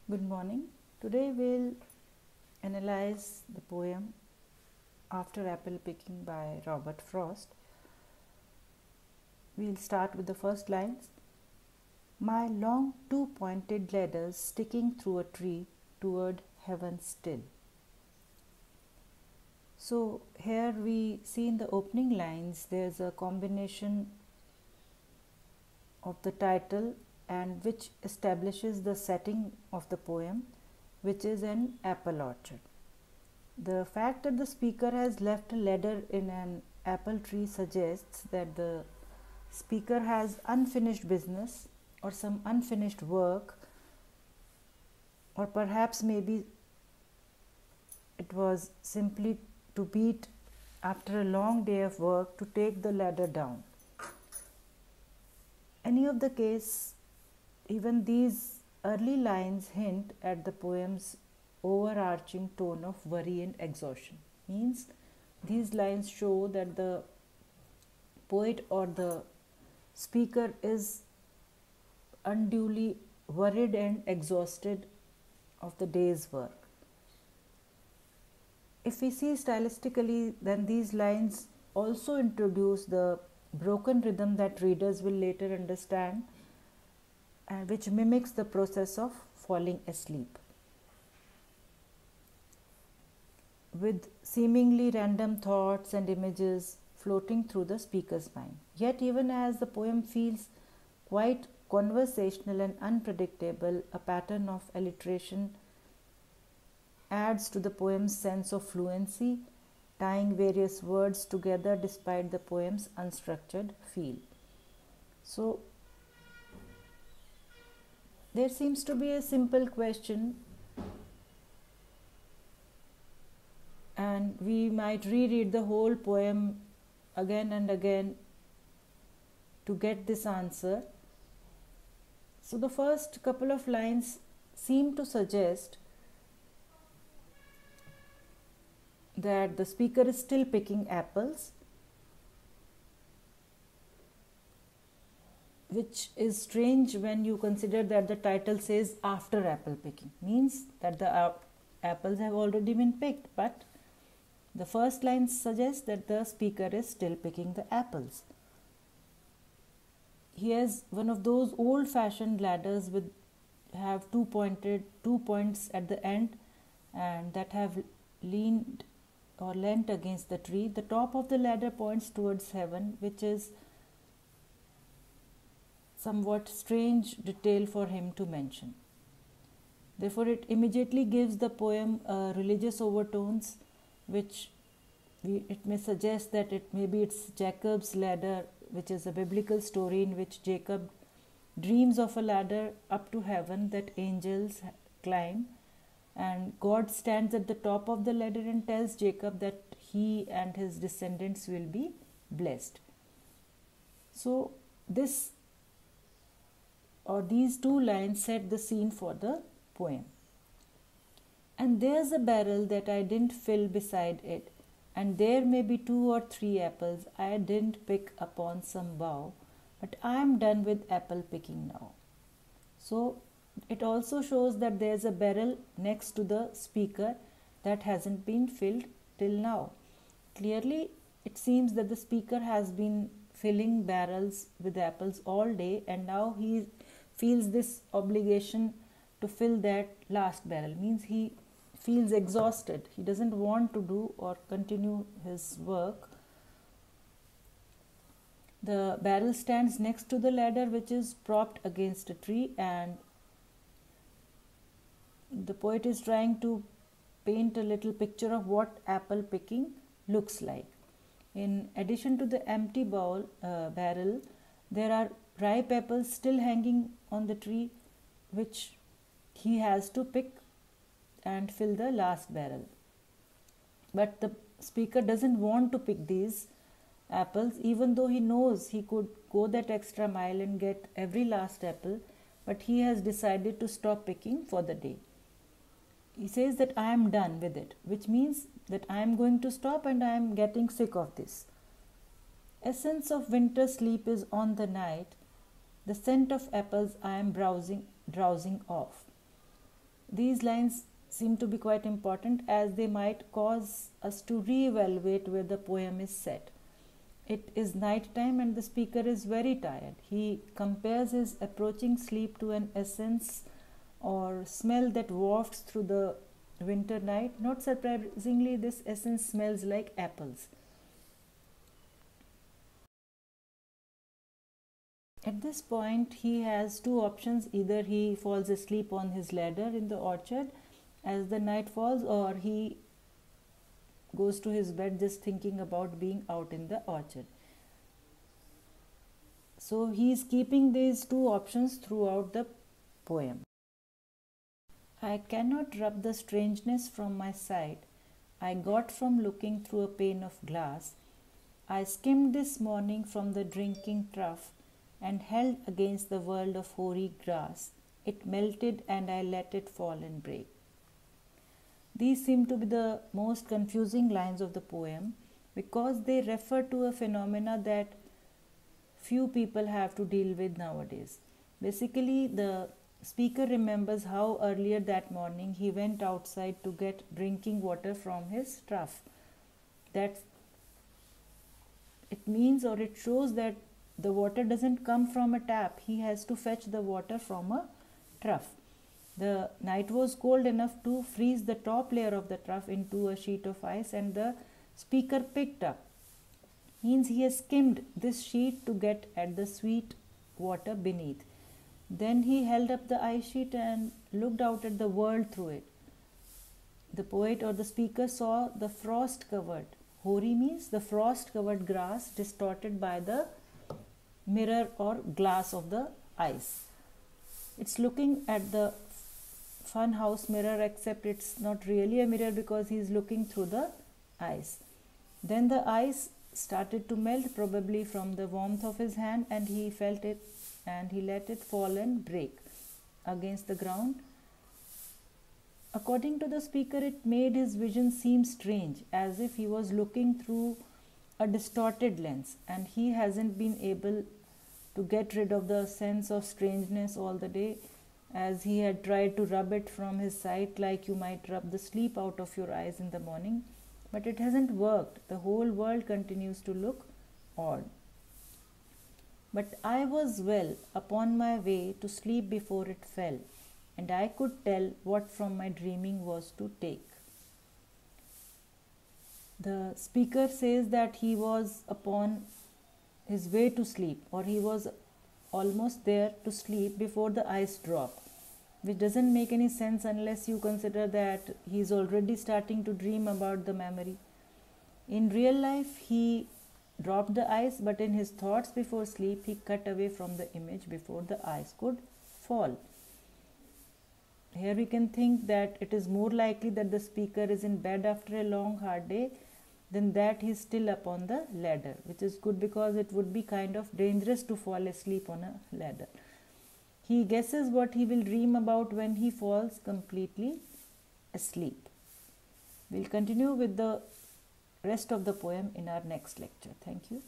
Good morning. Today we'll analyze the poem After Apple Picking by Robert Frost. We'll start with the first lines. My long two-pointed ladders sticking through a tree toward heaven still. So here we see in the opening lines there's a combination of the title and which establishes the setting of the poem, which is an apple orchard. The fact that the speaker has left a ladder in an apple tree suggests that the speaker has unfinished business or some unfinished work, or perhaps maybe it was simply to beat after a long day of work to take the ladder down. Any of the case, even these early lines hint at the poem's overarching tone of worry and exhaustion. Means these lines show that the poet or the speaker is unduly worried and exhausted of the day's work. If we see stylistically, then these lines also introduce the broken rhythm that readers will later understand, and which mimics the process of falling asleep. With seemingly random thoughts and images floating through the speaker's mind. Yet, even as the poem feels quite conversational and unpredictable, a pattern of alliteration adds to the poem's sense of fluency, tying various words together despite the poem's unstructured feel. So, there seems to be a simple question, and we might reread the whole poem again and again to get this answer. So, the first couple of lines seem to suggest that the speaker is still picking apples, which is strange when you consider that the title says after apple picking, means that the apples have already been picked, but the first line suggests that the speaker is still picking the apples. He has one of those old-fashioned ladders with have two points at the end, and that have leaned or leant against the tree. The top of the ladder points towards heaven, which is somewhat strange detail for him to mention. Therefore, it immediately gives the poem religious overtones, which it may suggest that it's Jacob's ladder, which is a biblical story in which Jacob dreams of a ladder up to heaven that angels climb, and God stands at the top of the ladder and tells Jacob that he and his descendants will be blessed. So these two lines set the scene for the poem. And there's a barrel that I didn't fill beside it, and there may be 2 or 3 apples I didn't pick upon some bough, but I am done with apple picking now. So it also shows that there's a barrel next to the speaker that hasn't been filled till now. Clearly, it seems that the speaker has been filling barrels with apples all day, and now he feels this obligation to fill that last barrel. Means he feels exhausted. He doesn't want to do or continue his work. The barrel stands next to the ladder, which is propped against a tree, and the poet is trying to paint a little picture of what apple picking looks like. In addition to the empty barrel, there are ripe apples still hanging on the tree, which he has to pick and fill the last barrel. But the speaker doesn't want to pick these apples, even though he knows he could go that extra mile and get every last apple, but he has decided to stop picking for the day. He says that I am done with it, which means that I am going to stop and I am getting sick of this. Essence of winter sleep is on the night, the scent of apples I am drowsing off. These lines seem to be quite important as they might cause us to re-evaluate where the poem is set. It is night time and the speaker is very tired. He compares his approaching sleep to an essence or smell that wafts through the winter night. Not surprisingly, this essence smells like apples. At this point, he has two options. Either he falls asleep on his ladder in the orchard as the night falls, or he goes to his bed just thinking about being out in the orchard. So he is keeping these two options throughout the poem. I cannot rub the strangeness from my sight I got from looking through a pane of glass. I skimmed this morning from the drinking trough and held against the world of hoary grass. It melted and I let it fall and break. These seem to be the most confusing lines of the poem because they refer to a phenomena that few people have to deal with nowadays. Basically, the speaker remembers how earlier that morning he went outside to get drinking water from his trough. That it means, or it shows, that the water doesn't come from a tap. He has to fetch the water from a trough. The night was cold enough to freeze the top layer of the trough into a sheet of ice, and the speaker picked up. Means he has skimmed this sheet to get at the sweet water beneath. Then he held up the ice sheet and looked out at the world through it. The poet or the speaker saw the frost-covered, hoary means the frost-covered grass distorted by the mirror or glass of the ice. It's looking at the fun house mirror, except it's not really a mirror because he's looking through the ice. Then the ice started to melt, probably from the warmth of his hand, and he felt it and he let it fall and break against the ground. According to the speaker, it made his vision seem strange, as if he was looking through a distorted lens, and he hasn't been able to get rid of the sense of strangeness all the day, as he had tried to rub it from his sight like you might rub the sleep out of your eyes in the morning. But it hasn't worked. The whole world continues to look odd. But I was well upon my way to sleep before it fell, and I could tell what from my dreaming was to take. The speaker says that he was upon his way to sleep, or he was almost there to sleep before the ice dropped, which doesn't make any sense unless you consider that he is already starting to dream about the memory. In real life, he dropped the ice, but in his thoughts before sleep, he cut away from the image before the ice could fall. Here we can think that it is more likely that the speaker is in bed after a long hard day than that he is still up on the ladder, which is good because it would be kind of dangerous to fall asleep on a ladder. He guesses what he will dream about when he falls completely asleep. We'll continue with the rest of the poem in our next lecture. Thank you.